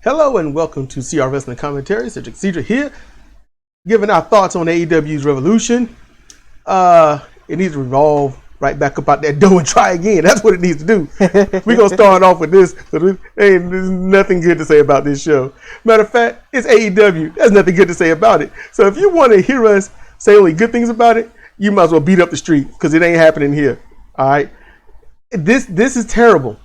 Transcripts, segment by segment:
Hello and welcome to CR Wrestling Commentary. Cedric here, giving our thoughts on AEW's Revolution. It needs to revolve right back up out that dough and try again. That's what it needs to do. We're going to start off with this. There's nothing good to say about this show. Matter of fact, it's AEW. There's nothing good to say about it. So if you want to hear us say only good things about it, you might as well beat up the street because it ain't happening here. All right? This is terrible.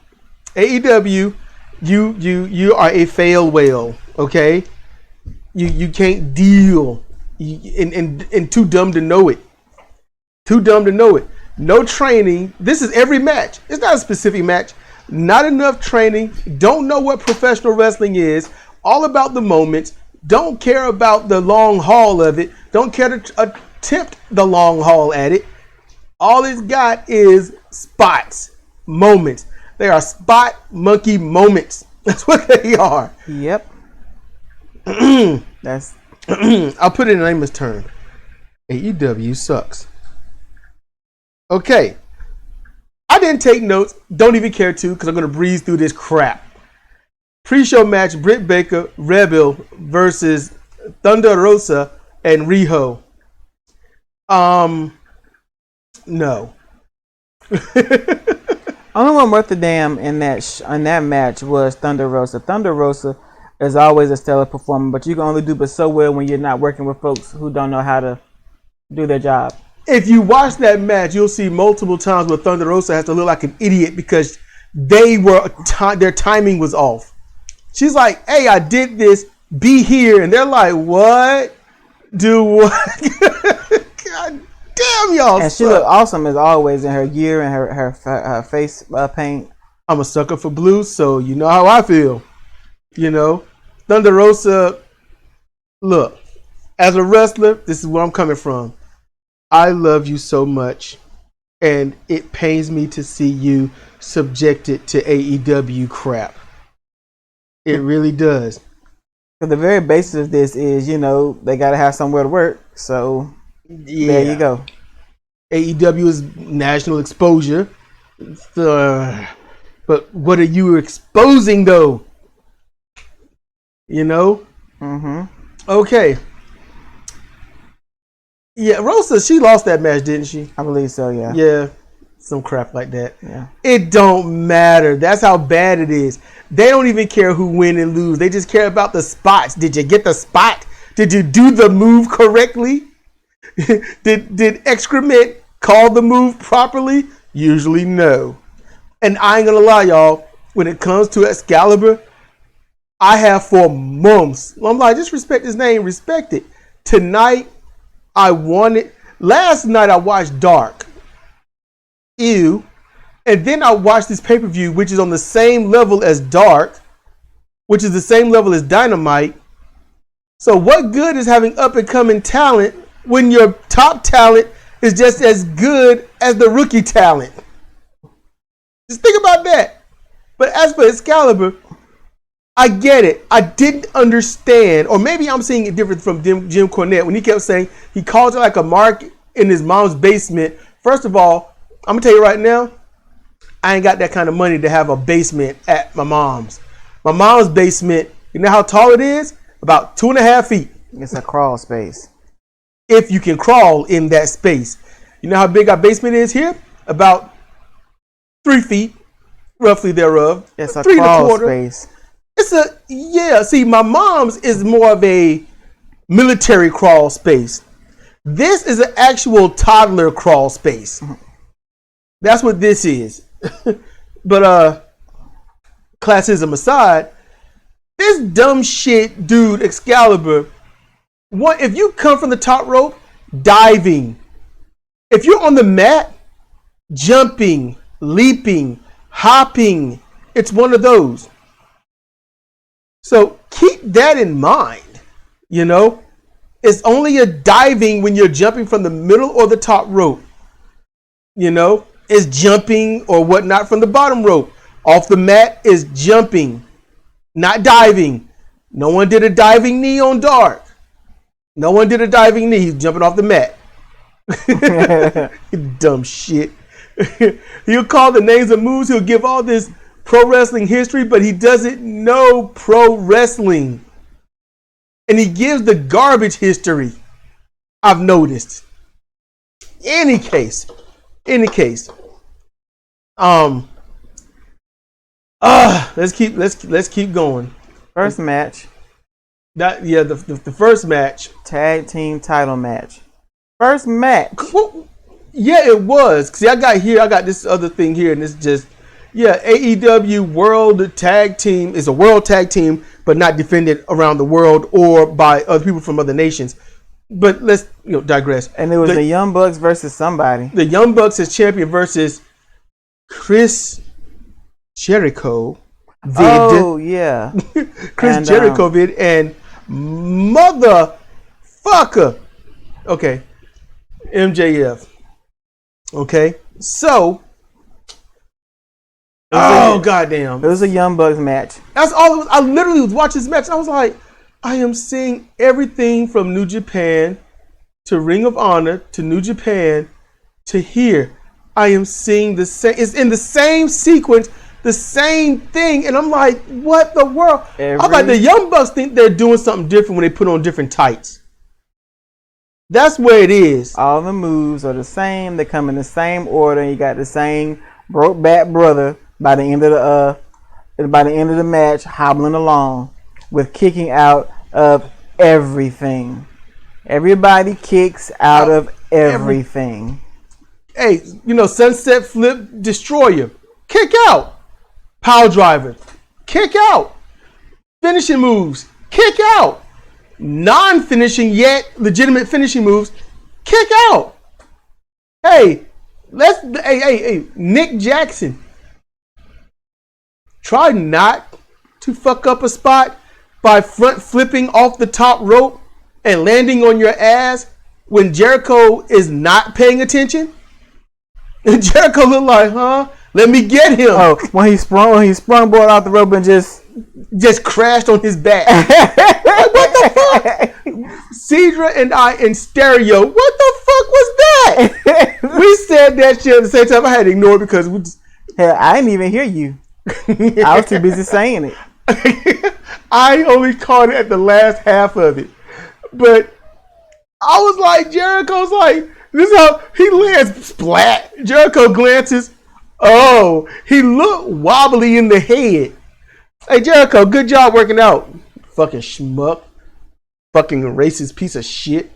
AEW, you are a fail whale, okay? You can't deal, and too dumb to know it. Too dumb to know it. No training. This is every match. It's not a specific match. Not enough training. Don't know what professional wrestling is. All about the moments. Don't care about the long haul of it. Don't care to attempt the long haul at it. All it's got is spots, moments. They are spot monkey moments. That's what they are. Yep. That's. I'll put it in layman's terms. AEW sucks. Okay. I didn't take notes. Don't even care to because I'm going to breeze through this crap. Pre-show match: Britt Baker, Rebel versus Thunder Rosa and Riho. No. Only one worth a damn in that match was Thunder Rosa. Thunder Rosa is always a stellar performer, but you can only do but so well when you're not working with folks who don't know how to do their job. If you watch that match, you'll see multiple times where Thunder Rosa has to look like an idiot because their timing was off. She's like, "Hey, I did this. Be here," and they're like, "What? Do what?" God damn, y'all! And she looked awesome as always in her gear and her face paint. I'm a sucker for blue, so you know how I feel. You know, Thunder Rosa. Look, as a wrestler, this is where I'm coming from. I love you so much, and it pains me to see you subjected to AEW crap. It really does. But the very basis of this is, they got to have somewhere to work. So there you go. AEW is national exposure. But what are you exposing, though? Mm-hmm. Okay. Yeah, Rosa, she lost that match, didn't she? I believe so, yeah. Yeah, some crap like that. Yeah. It don't matter. That's how bad it is. They don't even care who win and lose. They just care about the spots. Did you get the spot? Did you do the move correctly? Did excrement call the move properly? Usually no. And I ain't gonna lie, y'all. When it comes to Excalibur, I have for months. I'm like, just respect his name, respect it. Tonight, I wanted. Last night I watched Dark. Ew. And then I watched this pay-per-view, which is on the same level as Dark, which is the same level as Dynamite. So what good is having up-and-coming talent when your top talent is just as good as the rookie talent? Just think about that. But as for Excalibur, I get it. I didn't understand, or maybe I'm seeing it different from Jim Cornette when he kept saying he called it like a mark in his mom's basement. First of all, I'm going to tell you right now, I ain't got that kind of money to have a basement at my mom's. My mom's basement, you know how tall it is? About 2.5 feet. It's a crawl space. If you can crawl in that space. You know how big our basement is here? About 3 feet, roughly thereof. It's a 3 crawl space. See, my mom's is more of a military crawl space. This is an actual toddler crawl space. That's what this is. But classism aside, this dumb shit dude Excalibur, if you come from the top rope, diving. If you're on the mat, jumping, leaping, hopping, it's one of those. So keep that in mind. It's only a diving when you're jumping from the middle or the top rope. It's jumping or whatnot from the bottom rope. Off the mat is jumping, not diving. No one did a diving knee on Dark. No one did a diving knee. He's jumping off the mat. Dumb shit. He'll call the names of moves. He'll give all this pro wrestling history, but he doesn't know pro wrestling. And he gives the garbage history, I've noticed. Any case. Let's keep going. First match. The first match. Tag team title match. First match. Well, yeah, it was. See, I got this other thing here, and it's just, AEW World Tag Team is a world tag team, but not defended around the world or by other people from other nations. But let's digress. And it was the Young Bucks versus somebody. The Young Bucks as champion versus Chris Jericho. Oh yeah, Chris Jericho and motherfucker. Okay, MJF. Okay, so. Goddamn. It was a Young Bucks match. That's all it was. I literally was watching this match. I was like, I am seeing everything from New Japan to Ring of Honor to New Japan to here. I am seeing the same. It's in the same sequence, the same thing. And I'm like, what the world? I'm like, the Young Bucks think they're doing something different when they put on different tights. That's where it is. All the moves are the same. They come in the same order. You got the same broke back brother by the end of the match, hobbling along with kicking out of everything. Everybody kicks out of everything. Hey, sunset flip, destroyer, kick out. Power driver, kick out. Finishing moves, kick out. Non-finishing yet legitimate finishing moves, kick out. Hey, Nick Jackson. Try not to fuck up a spot by front flipping off the top rope and landing on your ass when Jericho is not paying attention. And Jericho looked like, let me get him. Oh, when he sprung board off the rope and just crashed on his back. Like, what the fuck? Cedra and I in stereo. What the fuck was that? We said that shit at the same time. I had to ignore it because hell, I didn't even hear you. I was too busy saying it. I only caught it at the last half of it. But I was like, Jericho's like, this is how he lands splat. Jericho glances. Oh, he looked wobbly in the head. Hey, Jericho, good job working out. Fucking schmuck. Fucking racist piece of shit.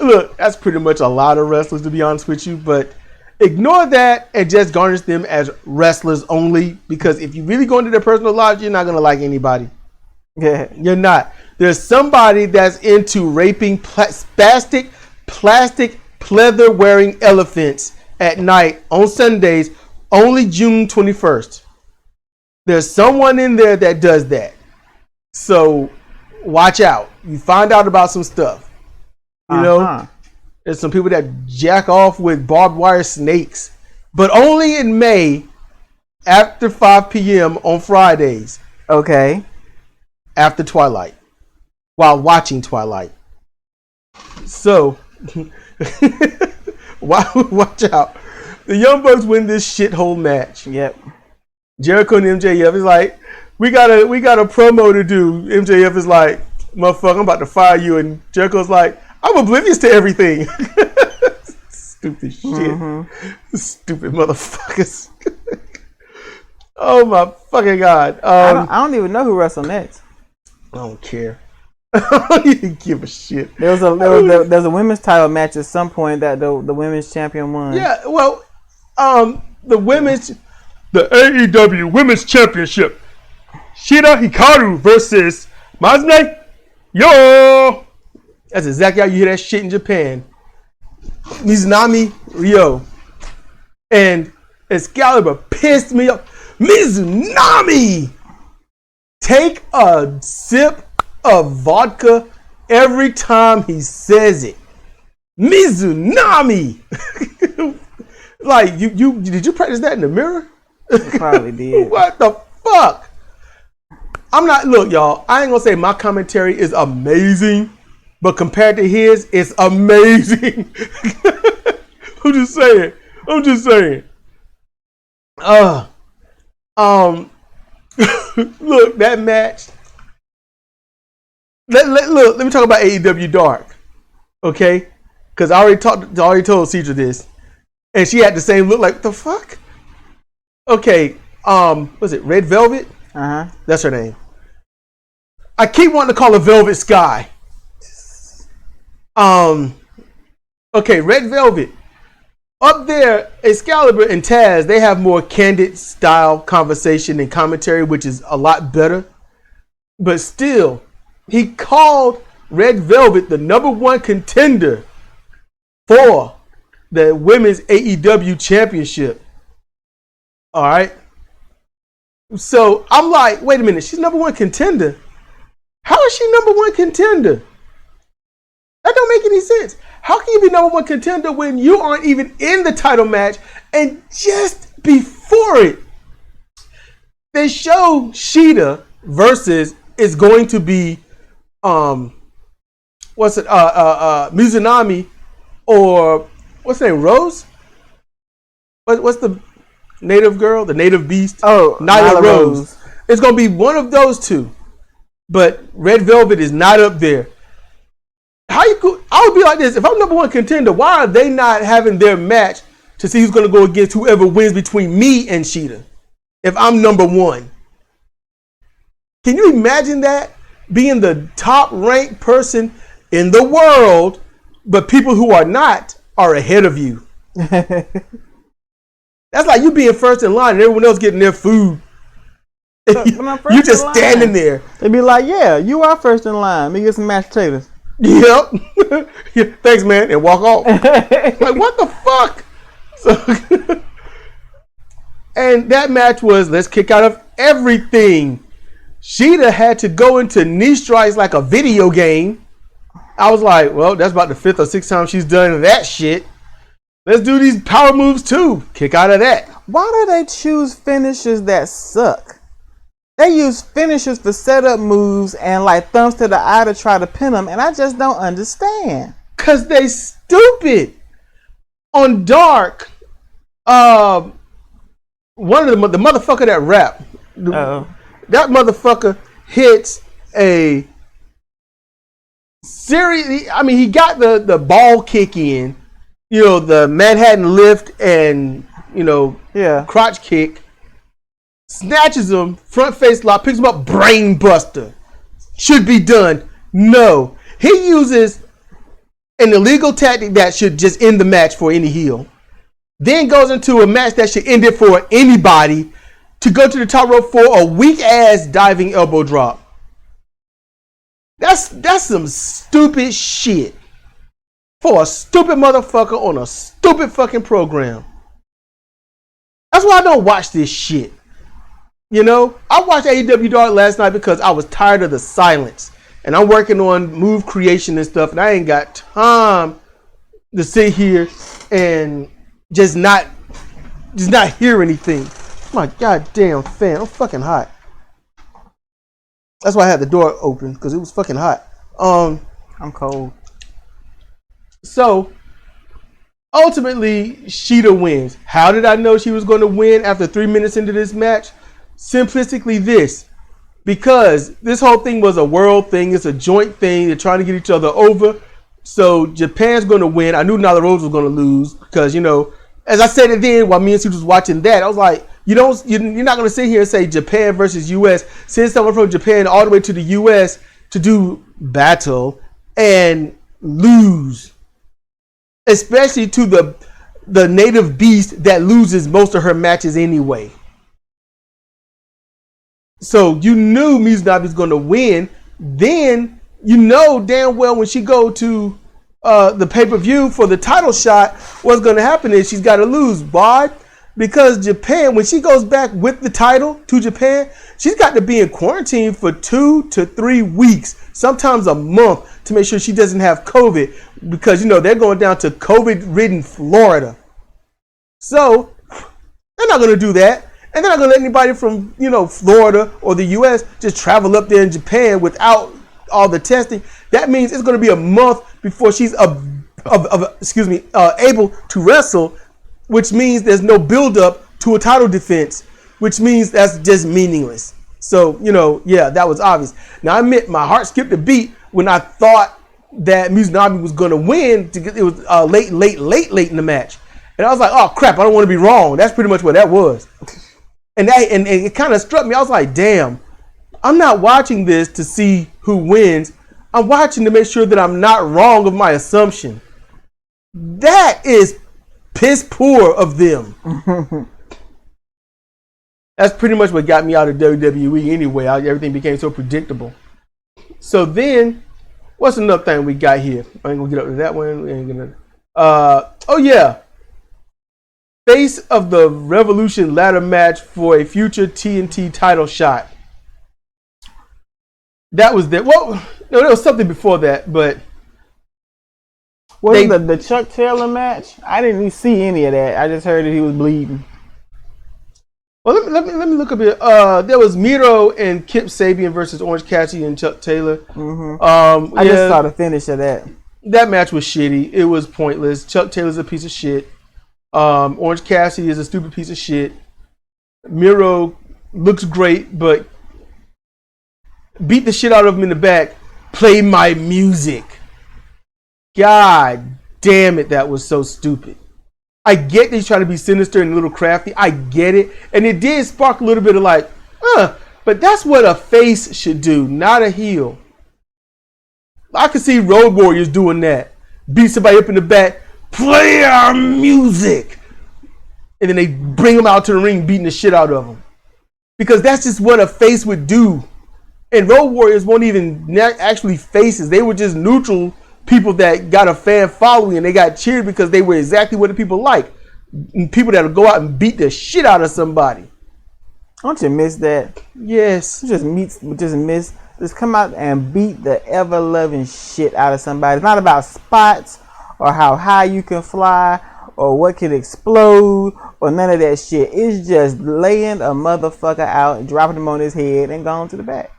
Look, that's pretty much a lot of wrestlers, to be honest with you, but ignore that and just garnish them as wrestlers only, because if you really go into their personal lives, you're not going to like anybody. Yeah. You're not. There's somebody that's into raping spastic, plastic, pleather-wearing elephants at night on Sundays, only June 21st. There's someone in there that does that. So watch out. You find out about some stuff. You know, there's some people that jack off with barbed wire snakes, but only in May after 5 p.m. on Fridays. Okay. After Twilight. While watching Twilight. So, watch out. The Young Bucks win this shithole match. Yep. Jericho and MJF is like, we got a promo to do. MJF is like, motherfucker, I'm about to fire you. And Jericho's like, I'm oblivious to everything. Stupid shit. Mm-hmm. Stupid motherfuckers. Oh my fucking God. I don't even know who wrestled next. I don't care. I don't even give a shit. There was a women's title match at some point that the women's champion won. Yeah, well, the AEW Women's Championship. Shida Hikaru versus Masne Yo. That's exactly how you hear that shit in Japan. Mizunami Ryo. And Excalibur pissed me off. Mizunami! Take a sip of vodka every time he says it. Mizunami! Like, did you practice that in the mirror? Probably did. What the fuck? Look, y'all, I ain't gonna say my commentary is amazing, but compared to his, it's amazing. I'm just saying. Look, that match. Let me talk about AEW Dark, okay? Because I already told Cedra this, and she had the same look. Like, what the fuck? Okay, was it Red Velvet? That's her name. I keep wanting to call her Velvet Sky. Okay, Red Velvet. Up there, Excalibur and Taz, they have more candid style conversation and commentary, which is a lot better. But still, he called Red Velvet the #1 contender for the Women's AEW Championship. All right. So I'm like, wait a minute, she's #1 contender. How is she #1 contender? That don't make any sense. How can you be #1 contender when you aren't even in the title match? And just before it, they show Shida versus is going to be Mizunami or what's her name? Rose? What's the native girl? The native beast? Oh, Nyla Rose. It's gonna be one of those two. But Red Velvet is not up there. How you go? I would be like this. If I'm #1 contender, why are they not having their match to see who's going to go against whoever wins between me and Shida? If I'm #1, can you imagine that being the top ranked person in the world, but people who are not are ahead of you? That's like you being first in line and everyone else getting their food. You just standing there. They'd be like, "Yeah, you are first in line. Let me get some mashed potatoes." Yep. Yeah, thanks, man, and walk off. Like, what the fuck? So, and that match was let's kick out of everything. Shida had to go into knee strikes like a video game. I was like, well, that's about the 5th or 6th time she's done that shit. Let's do these power moves too. Kick out of that. Why do they choose finishes that suck? They use finishers for setup moves and like thumbs to the eye to try to pin them, and I just don't understand. Cause they stupid. On Dark, one of the motherfucker that rap, that motherfucker hits a series. I mean, he got the ball kick in, the Manhattan lift and crotch kick. Snatches him, front face lock, picks him up, brain buster. Should be done. No. He uses an illegal tactic that should just end the match for any heel. Then goes into a match that should end it for anybody to go to the top rope for a weak ass diving elbow drop. That's some stupid shit. For a stupid motherfucker on a stupid fucking program. That's why I don't watch this shit. I watched AEW Dark last night because I was tired of the silence. And I'm working on move creation and stuff. And I ain't got time to sit here and just not hear anything. My goddamn fan. I'm fucking hot. That's why I had the door open. Because it was fucking hot. I'm cold. So, ultimately, Shida wins. How did I know she was going to win after 3 minutes into this match? Simplistically this, because this whole thing was a world thing, it's a joint thing, they're trying to get each other over, so Japan's going to win. I knew Nyla Rose was going to lose, because, as I said it then, while me and Sue was watching that, I was like, you're not going to sit here and say Japan versus US, send someone from Japan all the way to the US to do battle, and lose. Especially to the native beast that loses most of her matches anyway. So you knew Mizunami was going to win. Then damn well when she go to the pay-per-view for the title shot, what's going to happen is she's got to lose. Why? Because Japan, when she goes back with the title to Japan, she's got to be in quarantine for 2 to 3 weeks, sometimes a month, to make sure she doesn't have COVID. Because, they're going down to COVID-ridden Florida. So they're not going to do that. And they're not going to let anybody from, Florida or the U.S. just travel up there in Japan without all the testing. That means it's going to be a month before she's able to wrestle, which means there's no build-up to a title defense, which means that's just meaningless. So, yeah, that was obvious. Now, I admit my heart skipped a beat when I thought that Mizunami was going to win. It was late in the match. And I was like, oh, crap, I don't want to be wrong. That's pretty much what that was. And it kind of struck me. I was like, damn, I'm not watching this to see who wins. I'm watching to make sure that I'm not wrong of my assumption. That is piss poor of them. That's pretty much what got me out of WWE anyway. Everything became so predictable. So then, what's another thing we got here? I ain't gonna get up to that one. We ain't gonna. Oh yeah. Face of the Revolution ladder match for a future TNT title shot. That was that. Well, no, there was something before that, but. Was it the Chuck Taylor match? I didn't even see any of that. I just heard that he was bleeding. Well, let me look a bit. There was Miro and Kip Sabian versus Orange Cassidy and Chuck Taylor. Mm-hmm. I just saw the finish of that. That match was shitty. It was pointless. Chuck Taylor's a piece of shit. Orange Cassidy is a stupid piece of shit. Miro looks great, but beat the shit out of him in the back. Play my music. God damn it, that was so stupid. I get that he's trying to be sinister and a little crafty. I get it. And it did spark a little bit of like, but that's what a face should do, not a heel. I could see Road Warriors doing that. Beat somebody up in the back, play our music. And then they bring them out to the ring beating the shit out of them. Because that's just what a face would do. And Road Warriors weren't even actually faces. They were just neutral people that got a fan following and they got cheered because they were exactly what the people like. People that'll go out and beat the shit out of somebody. Don't you miss that? Yes. Just come out and beat the ever loving shit out of somebody. It's not about spots or how high you can fly or what can explode or none of that shit. It's just laying a motherfucker out, dropping him on his head and going to the back.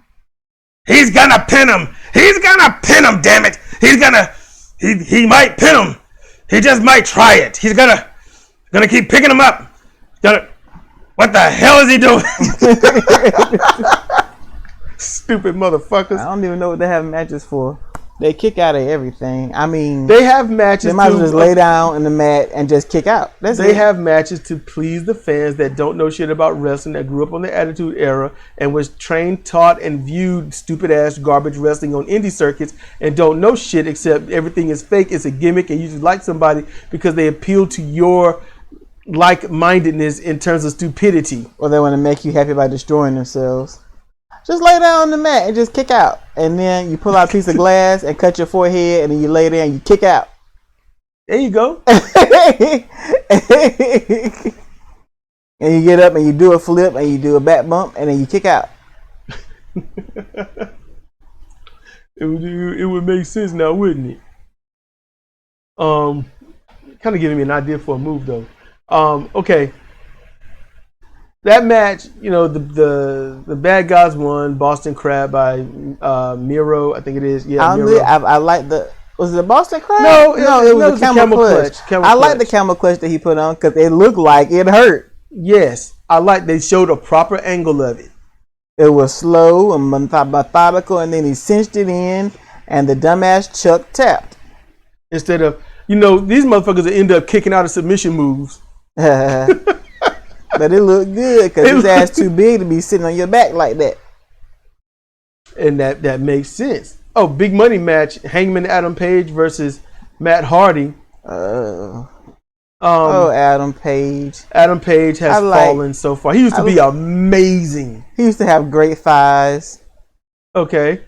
He's gonna pin him. He's gonna pin him, damn it. He might pin him. He just might try it. He's gonna keep picking him up. What the hell is he doing? Stupid motherfuckers. I don't even know what they have matches for. They kick out of everything. I mean, they have matches. They might as well just lay down in the mat and just kick out. They have matches to please the fans that don't know shit about wrestling, that grew up on the Attitude Era and was trained, taught, and viewed stupid ass garbage wrestling on indie circuits and don't know shit except everything is fake. It's a gimmick, and you just like somebody because they appeal to your like-mindedness in terms of stupidity, or they want to make you happy by destroying themselves. Just lay down on the mat and just kick out. And then you pull out a piece of glass and cut your forehead and then you lay there and you kick out. There you go. And you get up and you do a flip and you do a back bump and then you kick out. It would make sense now, wouldn't it? Kind of giving me an idea for a move though. Okay. That match, the bad guys won. Boston Crab by Miro, I think it is. Yeah, Miro. I like the. Was it a Boston Crab? No, it was a camel clutch. I like the camel clutch that he put on because it looked like it hurt. Yes, they showed a proper angle of it. It was slow and methodical, and then he cinched it in, and the dumbass Chuck tapped. Instead of, these motherfuckers that end up kicking out of submission moves. But it looked good because his ass too big to be sitting on your back like that. And that makes sense. Oh, big money match: Hangman Adam Page versus Matt Hardy. Adam Page. Adam Page has fallen so far. He used to be amazing. He used to have great thighs. Okay.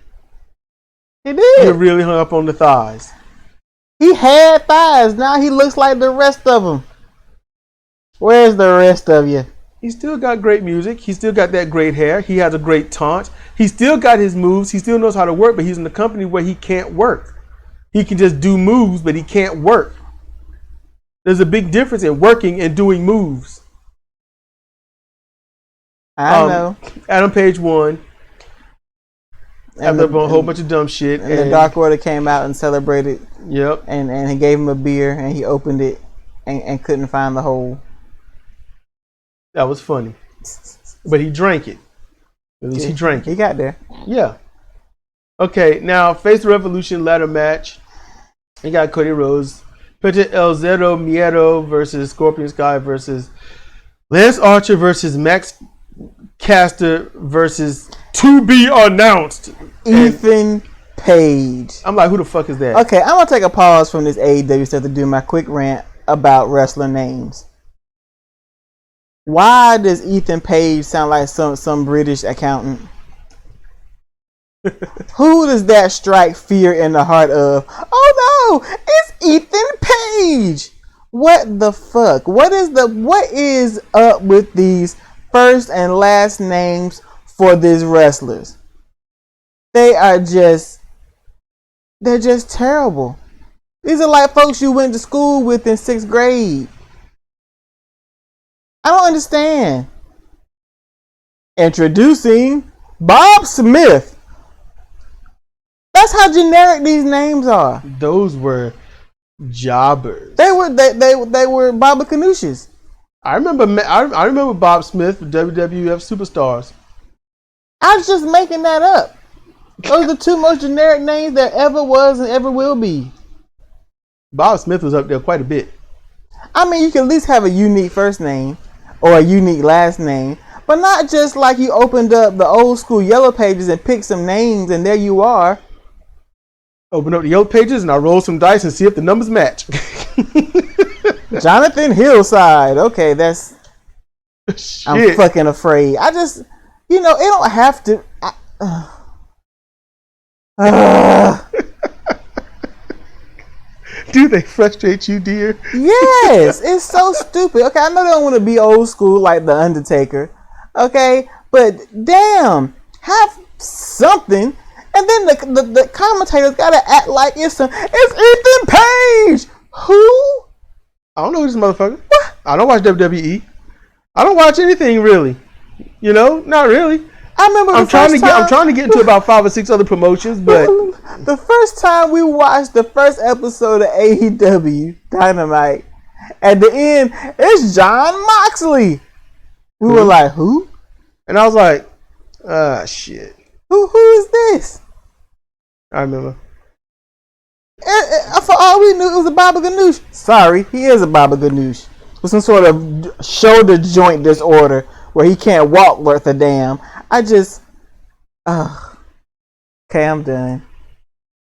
He did. He really hung up on the thighs. He had thighs. Now he looks like the rest of them. Where's the rest of you? He still got great music. He still got that great hair. He has a great taunt. He still got his moves. He still knows how to work, but he's in a company where he can't work. He can just do moves, but he can't work. There's a big difference in working and doing moves. I know. Adam Page won. After a whole bunch of dumb shit. And the Dark Order came out and celebrated. Yep. And he gave him a beer and he opened it and couldn't find the hole. That was funny. But he drank it. At least he drank it. He got there. Yeah. Okay, now Face the Revolution ladder match. You got Cody Rhodes. Penta El Zero Miedo versus Scorpion Sky versus Lance Archer versus Max Caster versus to be announced Ethan Page. I'm like, who the fuck is that? Okay, I'm gonna take a pause from this AEW stuff to do my quick rant about wrestler names. Why does Ethan Page sound like some British accountant? Who does that strike fear in the heart of? Oh no, it's Ethan Page. What the fuck? What is up with these first and last names for these wrestlers? They're just terrible. These are like folks you went to school with in 6th grade. I don't understand. Introducing Bob Smith. That's how generic these names are. Those were jobbers. They were Baba Canouches. I remember Bob Smith, WWF Superstars. I was just making that up. Those are the two most generic names there ever was and ever will be. Bob Smith was up there quite a bit. I mean, you can at least have a unique first name or a unique last name, but not just like you opened up the old school Yellow Pages and picked some names and there you are. Open up the Yellow Pages and I roll some dice and see if the numbers match. Jonathan Hillside. Okay, that's... Shit. I'm fucking afraid. I just... it don't have to... Do they frustrate you, dear? Yes, it's so stupid. Okay, I know they don't want to be old school like The Undertaker. Okay, but damn, have something. And then the commentators gotta act like it's Ethan Page. Who? I don't know who this motherfucker. What? I don't watch WWE. I don't watch anything really. Not really. I remember I'm trying to get into about 5 or 6 other promotions, but the first time we watched the first episode of AEW Dynamite, at the end, it's Jon Moxley. We were like, who? And I was like, shit. Who is this? I remember. For all we knew, it was a Baba Ganoush. Sorry, he is a Baba Ganoush with some sort of shoulder joint disorder where he can't walk worth a damn. Okay, I'm done.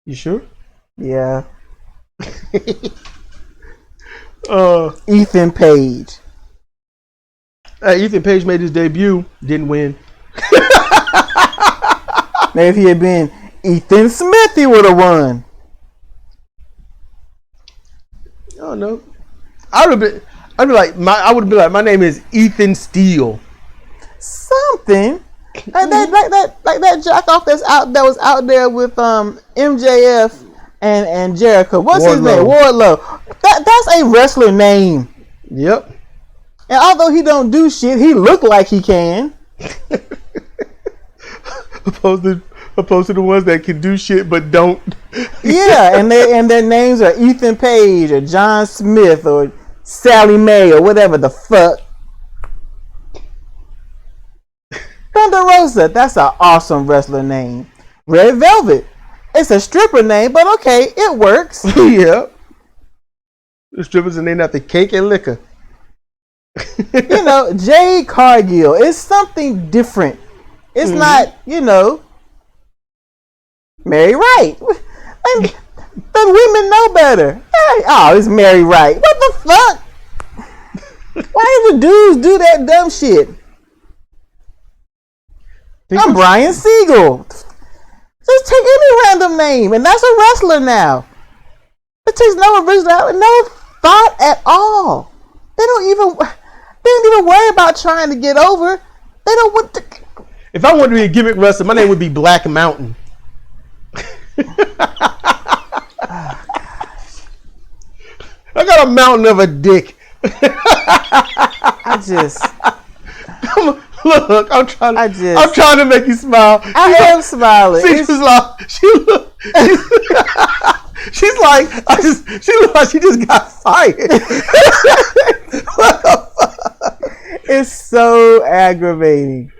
You sure? Yeah. Ethan Page. Ethan Page made his debut, didn't win. Maybe if he had been Ethan Smith, he would have won. I don't know. I would be like, my name is Ethan Steele. Something. Like that jack off that was out there with MJF and Jericho. What's his name? Wardlow. That's a wrestler name. Yep. And although he don't do shit, he look like he can. Opposed to the ones that can do shit but don't. Yeah, and their names are Ethan Page or John Smith or Sally Mae or whatever the fuck. Thunder Rosa, that's an awesome wrestler name. Red Velvet, it's a stripper name, but okay, it works. Yeah. The strippers are named after cake and liquor. Jade Cargill, it's something different. It's not, Mary Wright. And the women know better. Hey, it's Mary Wright. What the fuck? Why do the dudes do that dumb shit? I'm Brian Siegel. Just take any random name, and that's a wrestler now. It takes no originality, no thought at all. They don't even worry about trying to get over. They don't want to. If I wanted to be a gimmick wrestler, my name would be Black Mountain. I got a mountain of a dick. Look, I'm trying to make you smile. I am smiling. She's like she just got fired. What the fuck? It's so aggravating.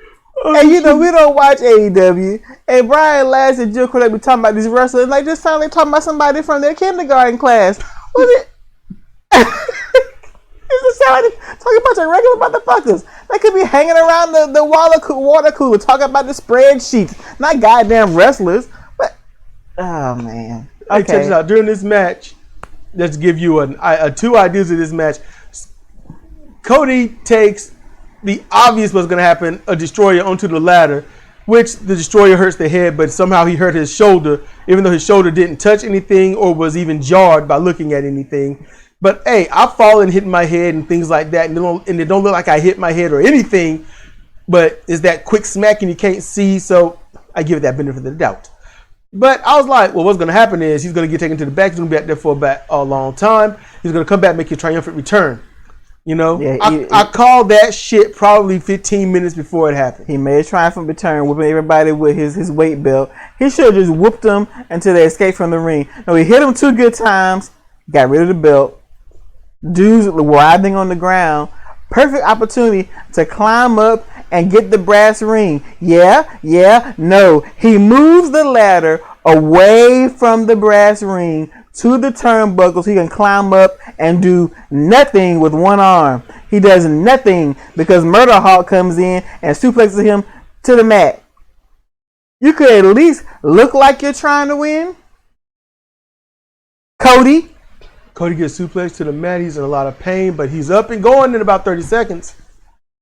And you know, we don't watch AEW. And Brian Last and Jill Cornette be talking about these wrestlers. Like, just sound like talking about somebody from their kindergarten class. Was it? It's just sound like talking about your regular motherfuckers. They could be hanging around the water cooler talking about the spreadsheets. Not goddamn wrestlers. But, oh, man. Okay. Hey, check this out. During this match, let's give you two ideas of this match. Cody takes the obvious what's going to happen, a destroyer onto the ladder, which the destroyer hurts the head, but somehow he hurt his shoulder, even though his shoulder didn't touch anything or was even jarred by looking at anything. But hey, I've fallen, hitting my head and things like that, and it don't look like I hit my head or anything, but it's that quick smack and you can't see, so I give it that benefit of the doubt. But I was like, well, what's going to happen is he's going to get taken to the back. He's going to be out there for a long time. He's going to come back, make a triumphant return. You know, yeah, I called that shit probably 15 minutes before it happened. He made a triumphant return, whooping everybody with his weight belt. He should have just whooped them until they escaped from the ring. No, he hit them 2 good times, got rid of the belt. Dudes writhing on the ground. Perfect opportunity to climb up and get the brass ring. No. He moves the ladder away from the brass ring to the turnbuckles. He can climb up and do nothing with one arm. He does nothing because Murder Hawk comes in and suplexes him to the mat. You could at least look like you're trying to win. Cody gets suplexed to the mat. He's in a lot of pain, but he's up and going in about 30 seconds.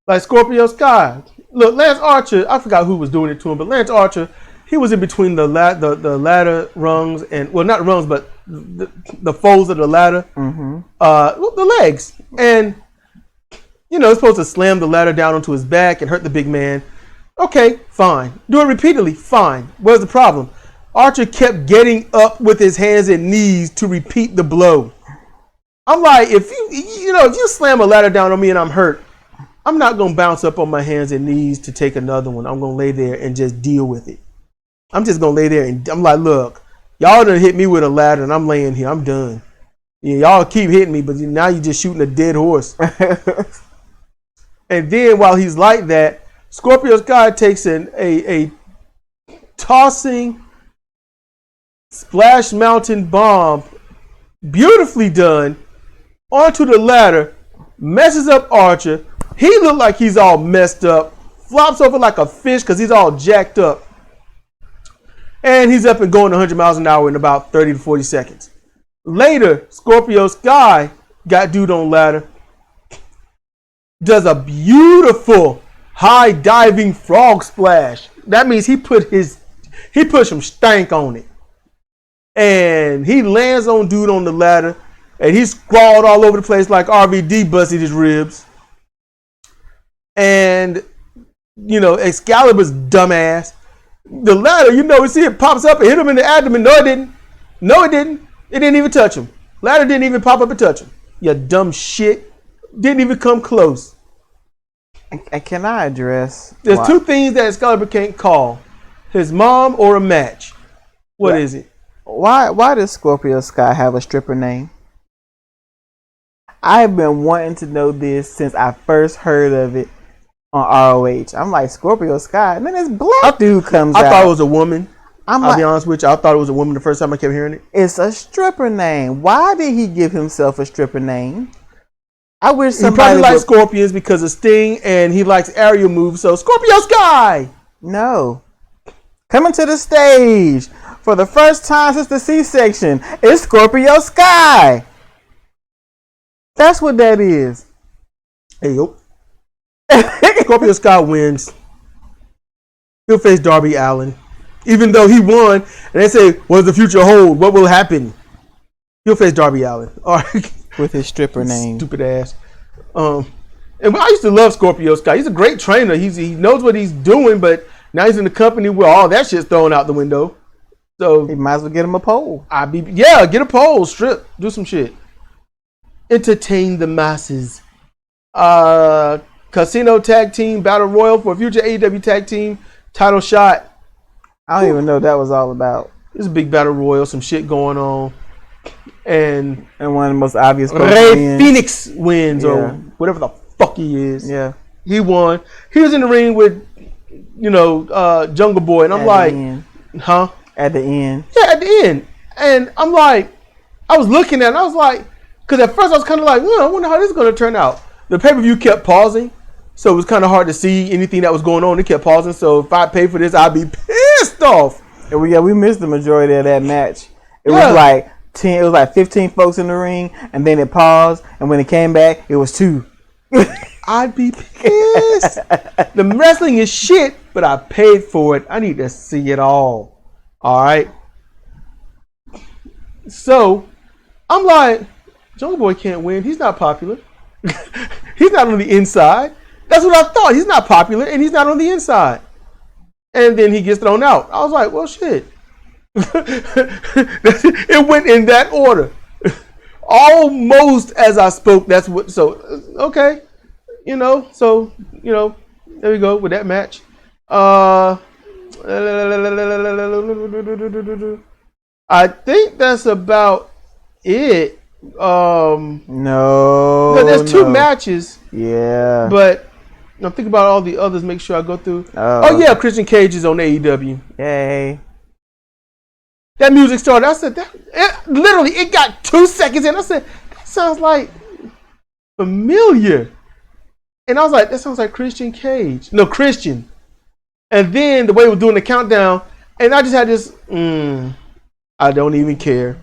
Like Scorpio Sky. Look, Lance Archer, I forgot who was doing it to him, but Lance Archer, he was in between the ladder rungs and, well, not rungs, but the folds of the ladder, the legs. And, you know, it's supposed to slam the ladder down onto his back and hurt the big man. Okay, fine. Do it repeatedly, fine. Where's the problem? Archer kept getting up with his hands and knees to repeat the blow. I'm like, if you slam a ladder down on me and I'm hurt, I'm not going to bounce up on my hands and knees to take another one. I'm going to lay there and just deal with it. I'm just going to lay there and I'm like, look, y'all done hit me with a ladder and I'm laying here. I'm done. Yeah, y'all keep hitting me, but now you're just shooting a dead horse. And then while he's like that, Scorpio Sky takes a tossing Splash Mountain bomb, beautifully done, onto the ladder, messes up Archer. He looked like he's all messed up, flops over like a fish because he's all jacked up. And he's up and going 100 miles an hour in about 30 to 40 seconds. Later, Scorpio Sky got dude on ladder, does a beautiful high diving frog splash. That means he put some stank on it. And he lands on dude on the ladder, and he sprawled all over the place like RVD busted his ribs. And, you know, Excalibur's dumbass. The ladder, you see it pops up and hit him in the abdomen. No, it didn't. It didn't even touch him. Ladder didn't even pop up and touch him. You dumb shit. Didn't even come close. And can I address? There's 2 things that Excalibur can't call: his mom or a match. What is it? Why does Scorpio Sky have a stripper name? I've been wanting to know this since I first heard of it on ROH. I'm like, Scorpio Sky, and then this black dude comes out. I thought it was a woman. I'll be honest with you. I thought it was a woman the first time I kept hearing it. It's a stripper name. Why did he give himself a stripper name? I wish somebody. He probably likes scorpions because of Sting, and he likes aerial moves. So Scorpio Sky. No. Coming to the stage for the first time since the C-section, it's Scorpio Sky. That's what that is. Hey, yo. Scorpio Sky wins. He'll face Darby Allin. Even though he won, and they say, what does the future hold? What will happen? He'll face Darby Allin. All right. With his stripper name. Stupid ass. And I used to love Scorpio Sky. He's a great trainer. He knows what he's doing, but now he's in the company where all that shit's thrown out the window. So he might as well get him a pole. Get a pole, strip, do some shit. Entertain the masses. Casino Tag Team Battle Royal for future AEW Tag Team title shot. I don't even know what that was all about. It's a big Battle Royal, some shit going on. And one of the most obvious Rey Fenix wins, or whatever the fuck he is. Yeah. He won. He was in the ring with, Jungle Boy, and I'm like, huh? At the end. Yeah, at the end. And I'm like, I was looking at it, and I was like, because at first I was kind of like, I wonder how this is going to turn out. The pay-per-view kept pausing, so it was kind of hard to see anything that was going on. It kept pausing, so if I paid for this, I'd be pissed off. And we missed the majority of that match. It was like 10. It was like 15 folks in the ring, and then it paused, and when it came back, it was 2. I'd be pissed. The wrestling is shit, but I paid for it. I need to see it all. All right. So I'm like, Jungle Boy can't win. He's not popular. He's not on the inside. That's what I thought. He's not popular, and he's not on the inside. And then he gets thrown out. I was like, well, shit. It went in that order. Almost as I spoke. That's what. So okay. So there we go with that match. I think that's about it. No, there's 2 matches. Yeah, but I'm thinking about all the others. Make sure I go through. Oh yeah, Christian Cage is on AEW. Yay! That music started. I said literally it got 2 seconds in. I said that sounds like familiar. And I was like, that sounds like Christian Cage. No, Christian. And then the way we're doing the countdown, and I just had this, I don't even care.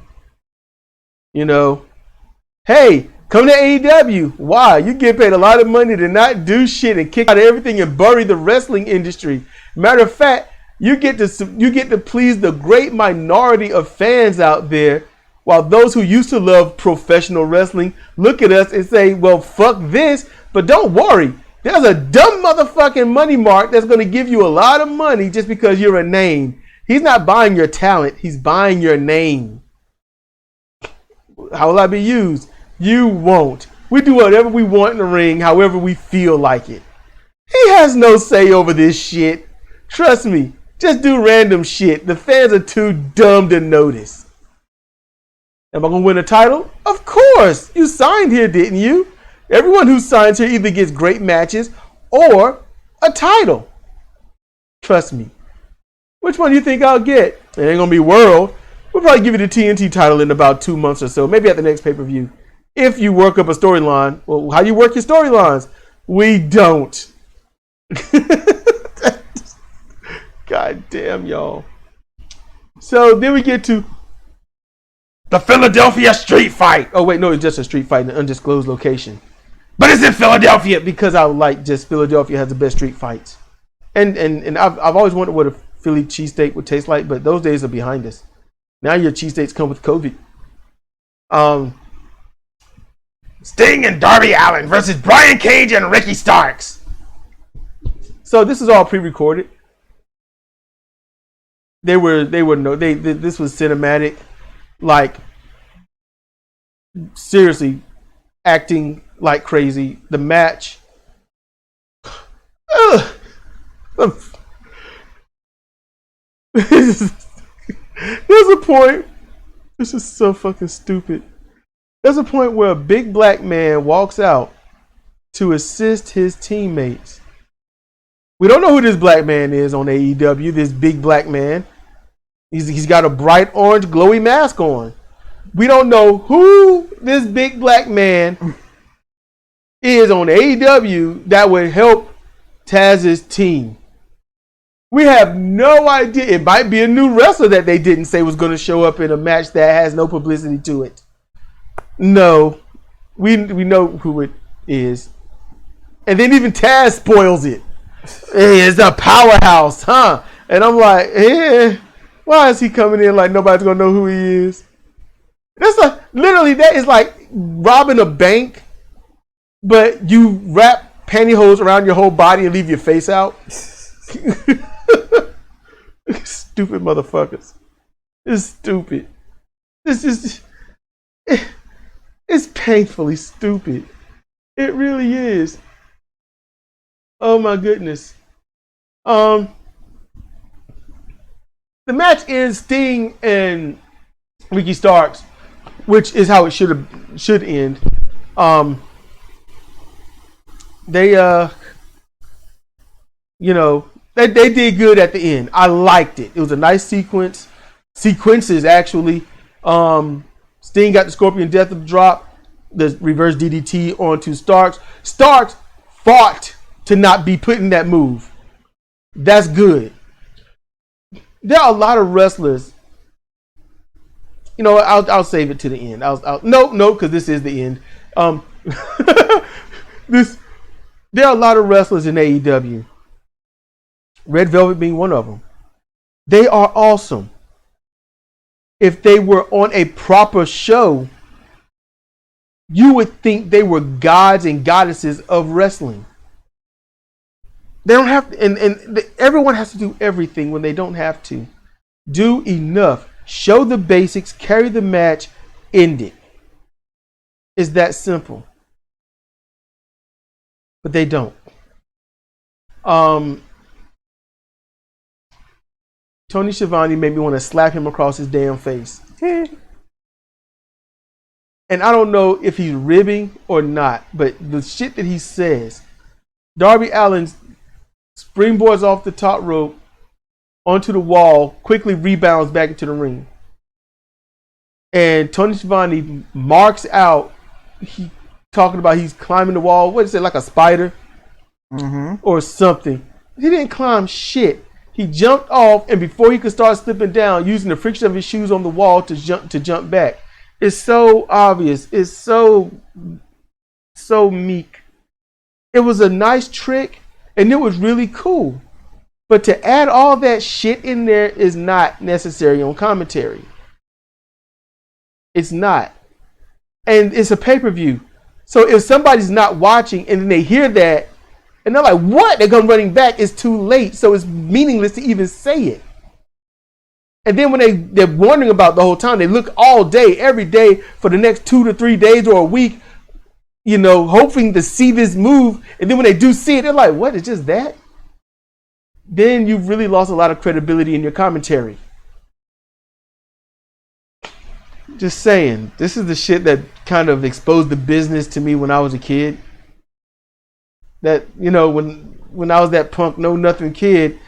Hey, come to AEW. Why? You get paid a lot of money to not do shit and kick out everything and bury the wrestling industry. Matter of fact, you get to please the great minority of fans out there, while those who used to love professional wrestling look at us and say, well, fuck this. But don't worry, there's a dumb motherfucking money mark that's going to give you a lot of money just because you're a name. He's not buying your talent. He's buying your name. How will I be used? You won't. We do whatever we want in the ring, however we feel like it. He has no say over this shit. Trust me. Just do random shit. The fans are too dumb to notice. Am I going to win a title? Of course. You signed here, didn't you? Everyone who signs here either gets great matches or a title. Trust me. Which one do you think I'll get? It ain't going to be world. We'll probably give you the TNT title in about 2 months or so. Maybe at the next pay-per-view. If you work up a storyline. Well, how do you work your storylines? We don't. God damn, y'all. So then we get to the Philadelphia street fight. Oh, wait, no, it's just a street fight in an undisclosed location. But it's in Philadelphia because I like just Philadelphia has the best street fights. And I've always wondered what a Philly cheesesteak would taste like, but those days are behind us. Now your cheesesteaks come with COVID. Sting and Darby Allin versus Brian Cage and Ricky Starks. So this is all pre-recorded. This was cinematic, like seriously acting like crazy. The match. There's a point. This is so fucking stupid. There's a point where a big black man walks out to assist his teammates. We don't know who this black man is on AEW, this big black man. He's got a bright orange glowy mask on. We don't know who this big black man is on AEW that would help Taz's team. We have no idea. It might be a new wrestler that they didn't say was going to show up in a match that has no publicity to it. No, we know who it is. And then even Taz spoils it. Hey, it's a powerhouse, huh? And I'm like, why is he coming in like nobody's going to know who he is? Literally, that is like robbing a bank, but you wrap pantyhose around your whole body and leave your face out. Stupid motherfuckers. It's stupid. It's painfully stupid. It really is. Oh my goodness. The match is Sting and Ricky Starks, which is how it should end. They You know, they did good at the end. I liked it. It was a nice sequences actually. Sting got the Scorpion Death Drop, the reverse DDT onto Starks. Starks fought to not be put in that move. That's good. There are a lot of wrestlers. You know, I'll save it to the end. No, because this is the end. There are a lot of wrestlers in AEW. Red Velvet being one of them. They are awesome. If they were on a proper show, you would think they were gods and goddesses of wrestling. They don't have to, and everyone has to do everything when they don't have to. Do enough. Show the basics, carry the match, end it. It's that simple. But they don't. Tony Schiavone made me want to slap him across his damn face. And I don't know if he's ribbing or not, but the shit that he says. Darby Allin springboards off the top rope onto the wall, quickly rebounds back into the ring. And Tony Schiavone marks out, he talking about he's climbing the wall. What is it, like a spider? Or something. He didn't climb shit. He jumped off, and before he could start slipping down, using the friction of his shoes on the wall to jump back. It's so obvious. It's so meek. It was a nice trick, and it was really cool. But to add all that shit in there is not necessary on commentary. It's not. And it's a pay-per-view. So if somebody's not watching and then they hear that, and they're like, what? They come running back. It's too late. So it's meaningless to even say it. And then when they're wondering about the whole time, they look all day, every day for the next 2 to 3 days or a week, you know, hoping to see this move. And then when they do see it, they're like, what? It's just that? Then you've really lost a lot of credibility in your commentary. Just saying. This is the shit that kind of exposed the business to me when I was a kid. That, you know, when I was that punk know nothing kid,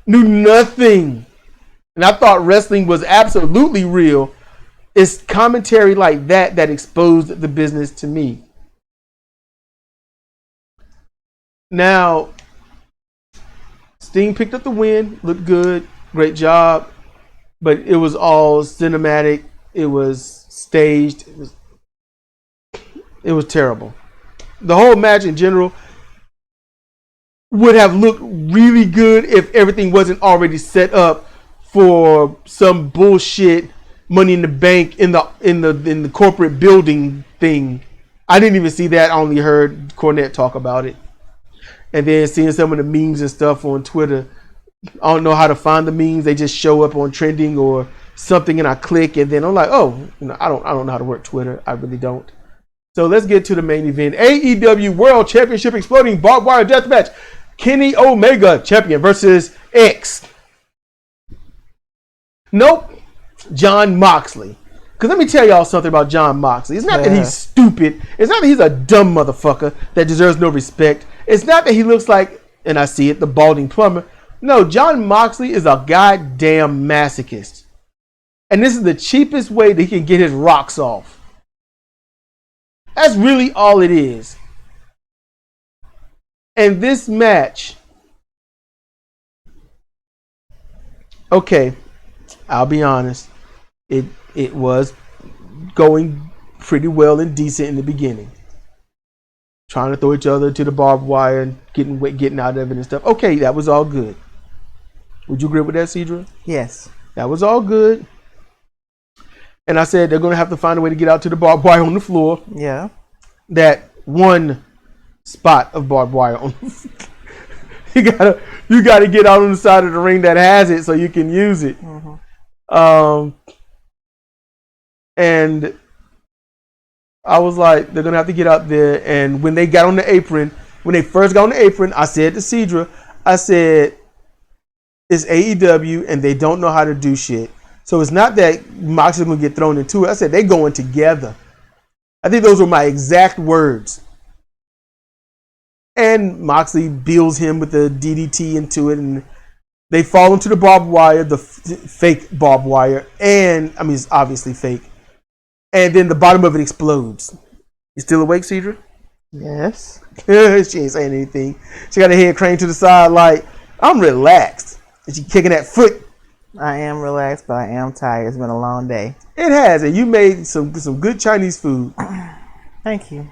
knew nothing, and I thought wrestling was absolutely real. It's commentary like that exposed the business to me. Now, Sting picked up the win, looked good, great job, but it was all cinematic. It was staged. It was terrible. The whole match in general would have looked really good if everything wasn't already set up for some bullshit Money in the Bank in the corporate building thing. I didn't even see that. I only heard Cornette talk about it, and then seeing some of the memes and stuff on Twitter. I don't know how to find the memes. They just show up on trending or something, and I click, and then I'm like, oh, you know, I don't know how to work Twitter. I really don't. So let's get to the main event. AEW World Championship Exploding Barbed Wire Death Match. Kenny Omega, champion, versus X. Nope. Jon Moxley. Because let me tell y'all something about Jon Moxley. It's not that he's stupid. It's not that he's a dumb motherfucker that deserves no respect. It's not that he looks like, and I see it, the balding plumber. No, Jon Moxley is a goddamn masochist. And this is the cheapest way that he can get his rocks off. That's really all it is. And this match, okay, I'll be honest, it was going pretty well and decent in the beginning. Trying to throw each other to the barbed wire and getting out of it and stuff. Okay, that was all good. Would you agree with that, Cedra? Yes. That was all good. And I said they're going to have to find a way to get out to the barbed wire on the floor. Yeah. That one spot of barbed wire on you gotta get out on the side of the ring that has it so you can use it. And I was like, they're gonna have to get out there. And when they got on the apron, when they first got on the apron, I said to Cedra, I said, it's AEW and they don't know how to do shit. So it's not that Moxley's gonna get thrown into it. I said they going together. I think those were my exact words. And Moxley builds him with the DDT into it, and they fall into the barbed wire, the fake barbed wire, and I mean it's obviously fake. And then the bottom of it explodes. You still awake, Cedra? Yes. She ain't saying anything. She got her head craned to the side like, I'm relaxed. And she kicking that foot. I am relaxed, but I am tired. It's been a long day. It has, and you made some good Chinese food. Thank you.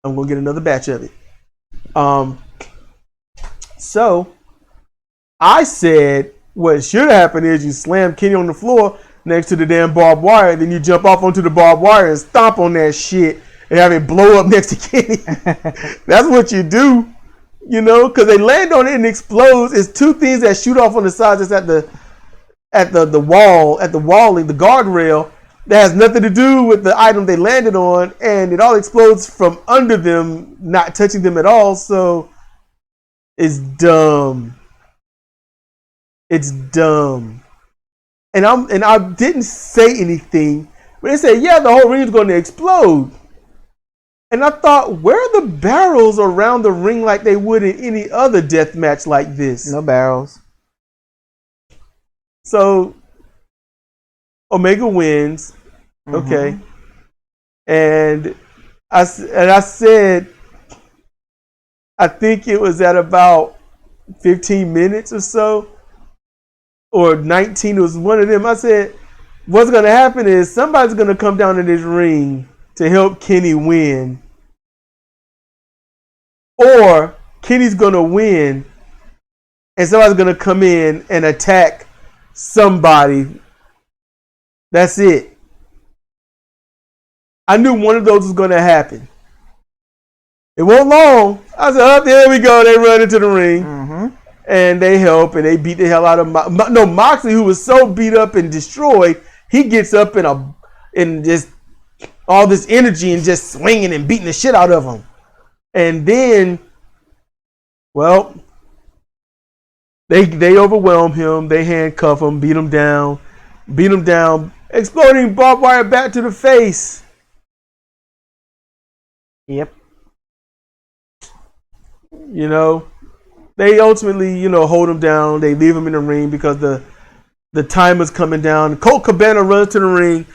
I'm gonna get another batch of it. So I said what should happen is you slam Kenny on the floor next to the damn barbed wire, then you jump off onto the barbed wire and stomp on that shit and have it blow up next to Kenny. That's what you do, you know, because they land on it and it explodes. It's two things that shoot off on the sides. It's at the wall, at the walling, the guardrail. That has nothing to do with the item they landed on, and it all explodes from under them, not touching them at all. So it's dumb. It's dumb. And I didn't say anything, but they said, yeah, the whole ring is going to explode. And I thought, where are the barrels around the ring like they would in any other death match like this? No barrels. So Omega wins. Okay. And I said, I think it was at about 15 minutes or so, or 19. It was one of them. I said, what's going to happen is somebody's going to come down in this ring to help Kenny win. Or Kenny's going to win and somebody's going to come in and attack somebody. That's it. I knew one of those was going to happen. It wasn't long. I said, oh, there we go. They run into the ring. And they help and they beat the hell out of Moxley, who was so beat up and destroyed. He gets up in just all this energy and just swinging and beating the shit out of him. And then, well, they overwhelm him. They handcuff him, beat him down, exploding barbed wire back to the face. Yep. You know, they ultimately, hold him down. They leave him in the ring because the timer's coming down. Colt Cabana runs to the ring.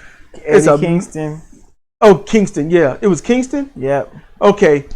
Kingston. Oh, Kingston, yeah. It was Kingston? Yep. Okay.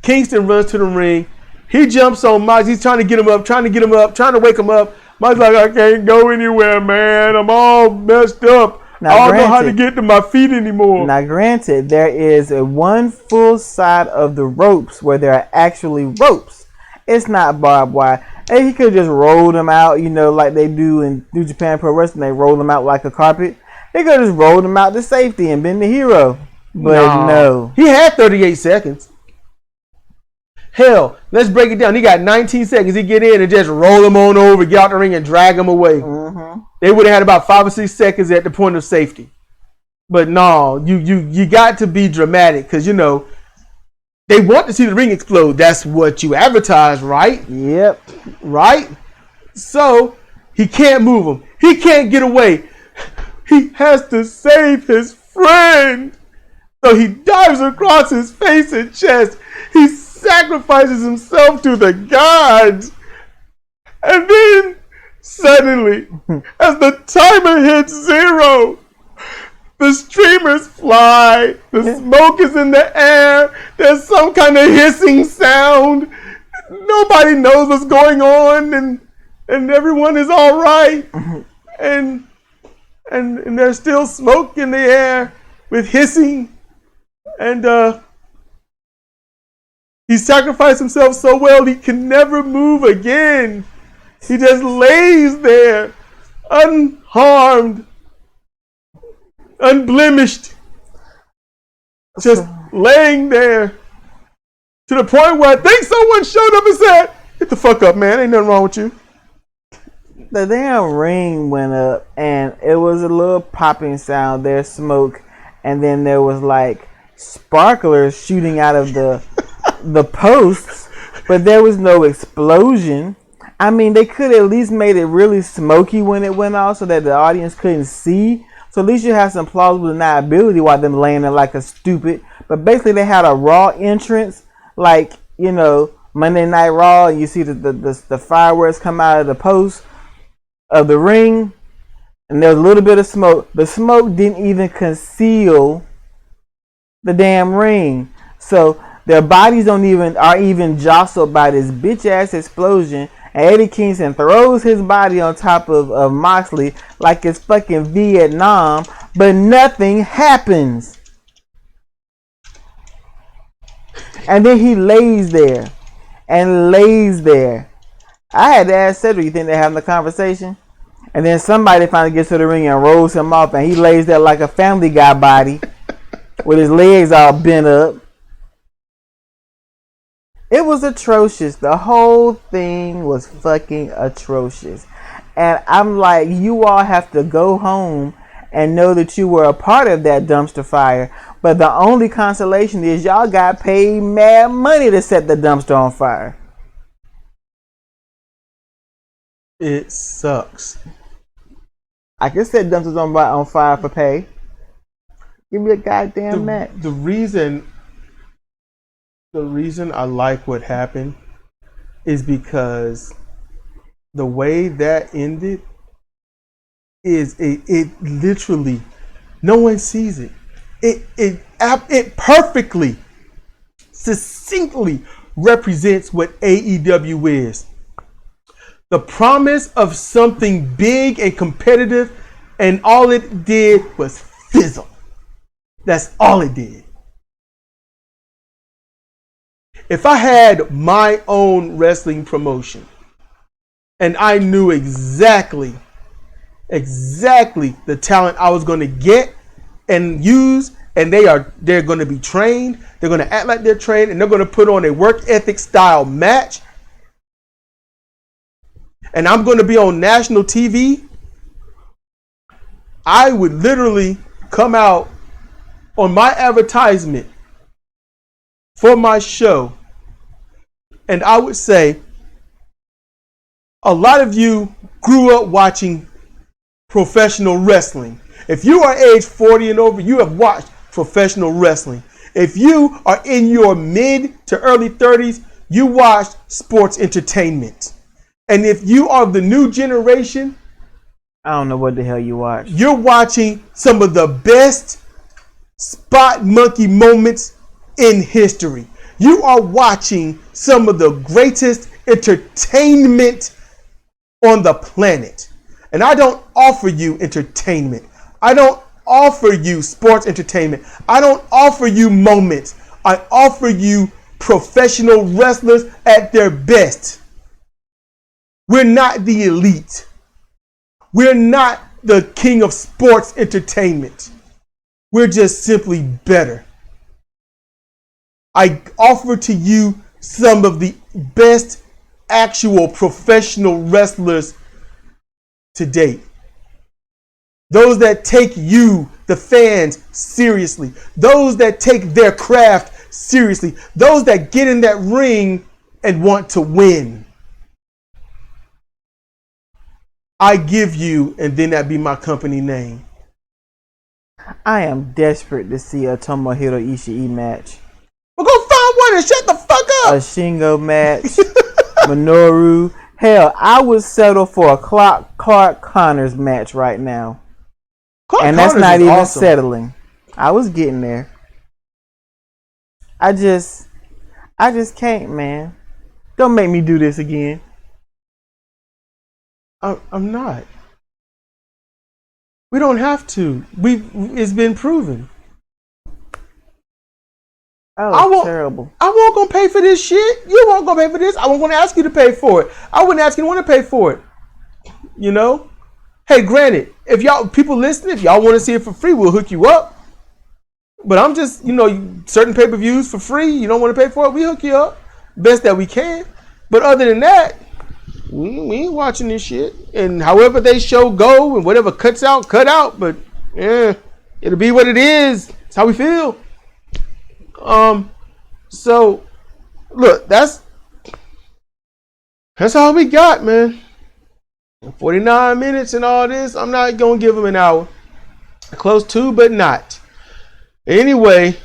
Kingston runs to the ring. He jumps on Mox. He's trying to get him up, trying to wake him up. Mox's like, I can't go anywhere, man. I'm all messed up. Now, I don't know how to get to my feet anymore. Now, granted, there is one full side of the ropes where there are actually ropes. It's not barbed wire. And he could just roll them out, like they do in New Japan Pro Wrestling. They roll them out like a carpet. They could just roll them out to safety and been the hero. But no. He had 38 seconds. Hell, let's break it down. He got 19 seconds. He get in and just roll him on over, get out the ring and drag him away. They would have had about 5 or 6 seconds at the point of safety. But no, you got to be dramatic because, they want to see the ring explode. That's what you advertise, right? Yep. Right? So, he can't move him. He can't get away. He has to save his friend. So he dives across his face and chest. He sacrifices himself to the gods. And then, suddenly, as the timer hits 0, the streamers fly. The smoke is in the air. There's some kind of hissing sound. Nobody knows what's going on, and everyone is all right. And there's still smoke in the air with hissing. And he sacrificed himself so well he can never move again. He just lays there, unharmed, unblemished, just laying there to the point where I think someone showed up and said, get the fuck up, man. Ain't nothing wrong with you. The damn ring went up and it was a little popping sound. There's smoke and then there was like sparklers shooting out of the posts, but there was no explosion. I mean, they could at least made it really smoky when it went off so that the audience couldn't see. So at least you have some plausible deniability while them laying there like a stupid. But basically they had a raw entrance. Like Monday Night Raw, and you see the fireworks come out of the post of the ring, and there's a little bit of smoke. The smoke didn't even conceal the damn ring, so their bodies are even jostled by this bitch ass explosion. And Eddie Kingston throws his body on top of Moxley like it's fucking Vietnam, but nothing happens. And then he lays there. I had to ask Cedric, you think they're having a conversation? And then somebody finally gets to the ring and rolls him off, and he lays there like a Family Guy body with his legs all bent up. It was atrocious. The whole thing was fucking atrocious. And I'm like, you all have to go home and know that you were a part of that dumpster fire. But the only consolation is y'all got paid mad money to set the dumpster on fire. It sucks. I can set dumpsters on fire for pay. Give me a goddamn match. The reason I like what happened is because the way that ended is it literally, no one sees it. It perfectly, succinctly represents what AEW is. The promise of something big and competitive, and all it did was fizzle. That's all it did. If I had my own wrestling promotion and I knew exactly the talent I was going to get and use, and they're going to be trained, they're going to act like they're trained, and they're going to put on a work ethic style match, and I'm going to be on national TV, I would literally come out on my advertisement for my show, and I would say, a lot of you grew up watching professional wrestling. If you are age 40 and over, you have watched professional wrestling. If you are in your mid to early 30s, you watched sports entertainment. And if you are the new generation, I don't know what the hell you watch. You're watching some of the best spot monkey moments in history. You are watching some of the greatest entertainment on the planet. And I don't offer you entertainment. I don't offer you sports entertainment. I don't offer you moments. I offer you professional wrestlers at their best. We're not the elite. We're not the king of sports entertainment. We're just simply better. I offer to you some of the best actual professional wrestlers to date. Those that take you, the fans, seriously. Those that take their craft seriously. Those that get in that ring and want to win. I give you, and then that be my company name. I am desperate to see a Tomohiro Ishii match. Well, go find one and shut the fuck up. A Shingo match. Minoru. Hell, I would settle for a Clark Connors match right now. And that's not even awesome. Settling. I was getting there. I just can't, man. Don't make me do this again. I'm not. We don't have to. It's been proven. Oh, terrible. I won't gonna pay for this shit. You won't gonna pay for this. I won't gonna ask you to pay for it. I wouldn't ask anyone to pay for it. You know? Hey, granted, if y'all people listening, if y'all want to see it for free, we'll hook you up. But I'm just, certain pay-per-views for free, you don't want to pay for it, we hook you up. Best that we can. But other than that, we ain't watching this shit. And however they show go and whatever cuts out, cut out. But it'll be what it is. It's how we feel. So look, that's all we got, man. 49 minutes and all this. I'm not gonna give them an hour. Close to, but not. Anyway,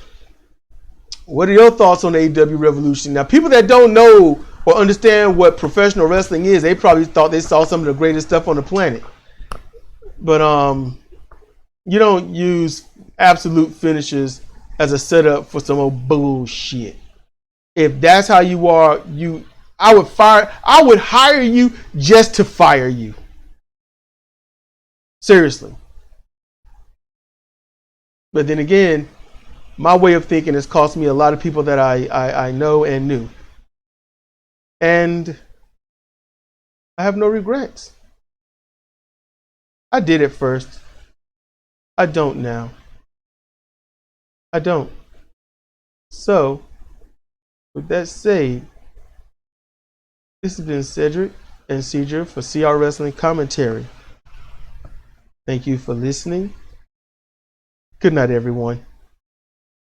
What are your thoughts on the AEW Revolution? Now, people that don't know or understand what professional wrestling is, they probably thought they saw some of the greatest stuff on the planet. But you don't use absolute finishes as a setup for some old bullshit. If that's how you are, I would hire you just to fire you. Seriously. But then again, my way of thinking has cost me a lot of people that I know and knew. And I have no regrets. I did it first. I don't now. I don't. So, with that said, this has been Cedric and Cedric for CR Wrestling Commentary. Thank you for listening. Good night, everyone.